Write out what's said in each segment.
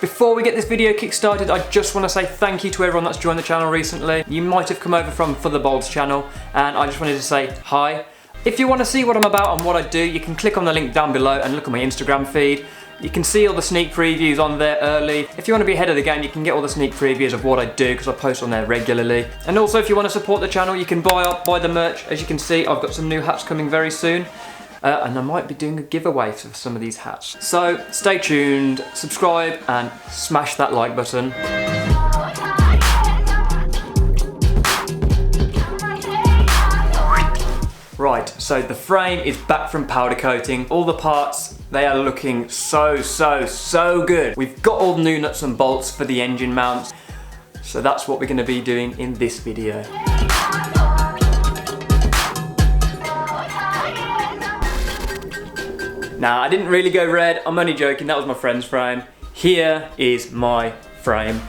Before we get this video kick-started, I just want to say thank you to everyone that's joined the channel recently. You might have come over from For The Bold's channel, and I just wanted to say hi. If you want to see what I'm about and what I do, you can click on the link down below and look at my Instagram feed. You can see all the sneak previews on there early. If you want to be ahead of the game, you can get all the sneak previews of what I do because I post on there regularly. And also, if you want to support the channel, you can buy the merch. As you can see, I've got some new hats coming very soon. And I might be doing a giveaway for some of these hats. So stay tuned, subscribe, and smash that like button. Right, so the frame is back from powder coating. All the parts, they are looking so good. We've got all the new nuts and bolts for the engine mounts. So that's what we're gonna be doing in this video. Nah, I didn't really go red. I'm only joking, that was my friend's frame. Here is my frame.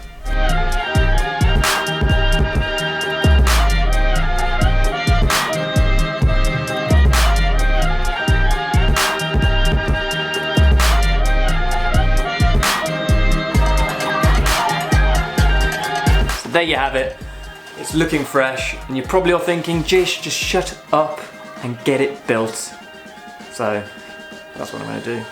So there you have it. It's looking fresh, and you're probably all thinking, Jish, just shut up and get it built. So, that's what I'm going to do.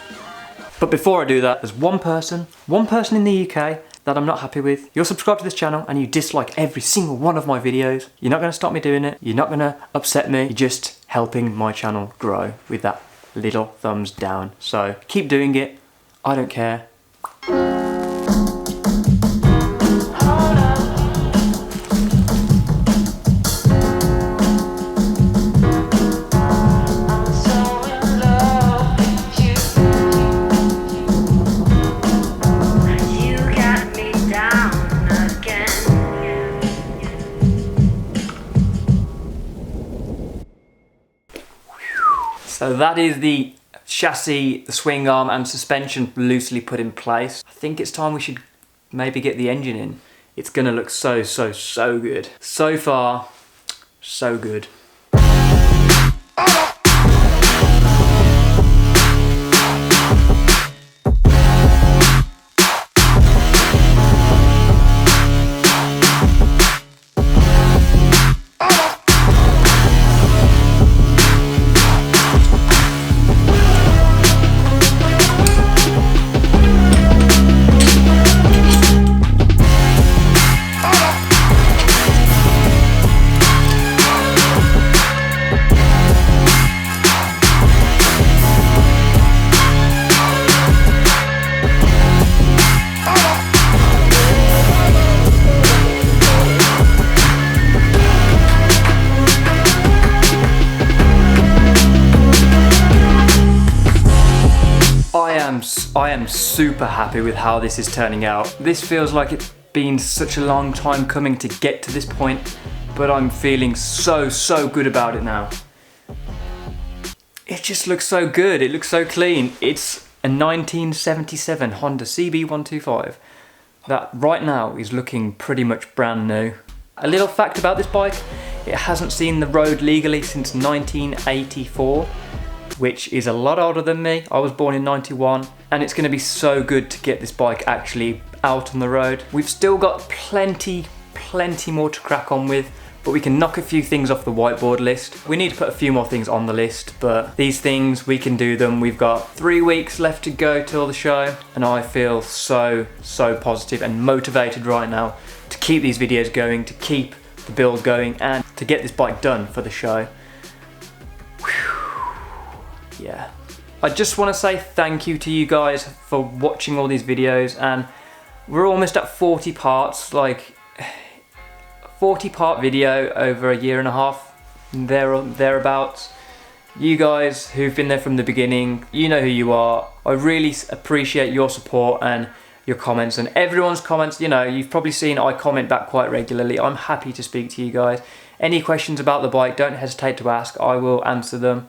But before I do that, there's one person in the UK that I'm not happy with. You're subscribed to this channel and you dislike every single one of my videos. You're not going to stop me doing it. You're not going to upset me. You're just helping my channel grow with that little thumbs down. So keep doing it. I don't care. So that is the chassis, the swing arm and suspension loosely put in place. I think it's time we should maybe get the engine in. It's gonna look so good. So far, so good. I am super happy with how this is turning out. This feels like it's been such a long time coming to get to this point, but I'm feeling so good about it now. It just looks so good, it looks so clean. It's a 1977 Honda CB125 that right now is looking pretty much brand new. A little fact about this bike, it hasn't seen the road legally since 1984. Which is a lot older than me. I was born in 91, and it's gonna be so good to get this bike actually out on the road. We've still got plenty more to crack on with, but we can knock a few things off the whiteboard list. We need to put a few more things on the list, but these things, we can do them. We've got 3 weeks left to go till the show, and I feel so positive and motivated right now to keep these videos going, to keep the build going, and to get this bike done for the show. Yeah, I just want to say thank you to you guys for watching all these videos, and we're almost at 40 parts, like 40 part video over a year and a half, thereabouts. You guys who've been there from the beginning, you know who you are. I really appreciate your support and your comments, and everyone's comments. You know, you've probably seen I comment back quite regularly. I'm happy to speak to you guys. Any questions about the bike, don't hesitate to ask. I will answer them.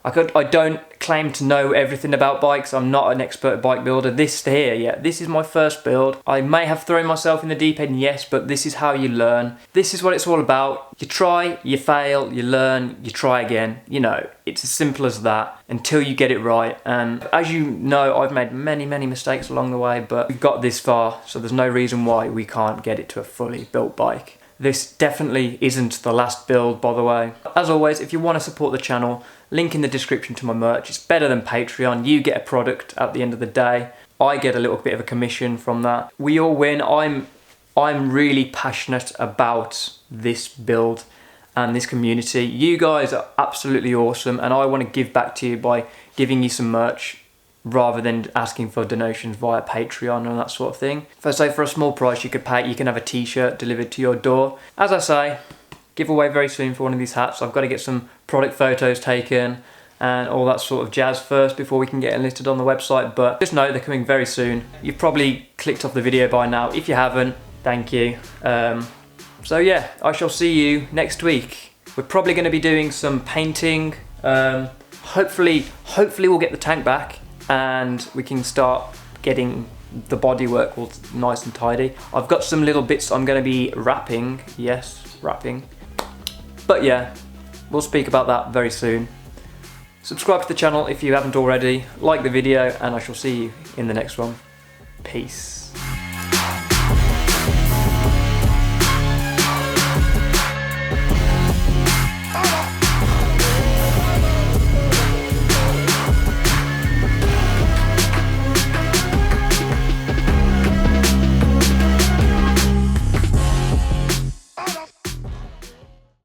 I don't claim to know everything about bikes. I'm not an expert bike builder. This is my first build. I may have thrown myself in the deep end, yes, but this is how you learn. This is what it's all about. You try, you fail, you learn, you try again. You know, it's as simple as that until you get it right. And as you know, I've made many, many mistakes along the way, but we've got this far, so there's no reason why we can't get it to a fully built bike. This definitely isn't the last build, by the way. As always, if you want to support the channel, link in the description to my merch. It's better than Patreon. You get a product at the end of the day. I get a little bit of a commission from that. We all win. I'm really passionate about this build and this community. You guys are absolutely awesome, and I want to give back to you by giving you some merch rather than asking for donations via Patreon and that sort of thing. If I say for a small price you could pay, you can have a t-shirt delivered to your door. As I say, giveaway very soon for one of these hats. I've got to get some product photos taken and all that sort of jazz first before we can get enlisted on the website, but just know they're coming very soon. You've probably clicked off the video by now. If you haven't, thank you. So yeah, I shall see you next week. We're probably going to be doing some painting. Hopefully we'll get the tank back and we can start getting the bodywork all nice and tidy. I've got some little bits I'm going to be wrapping. Yes, wrapping. But yeah, we'll speak about that very soon. Subscribe to the channel if you haven't already. Like the video, and I shall see you in the next one. Peace.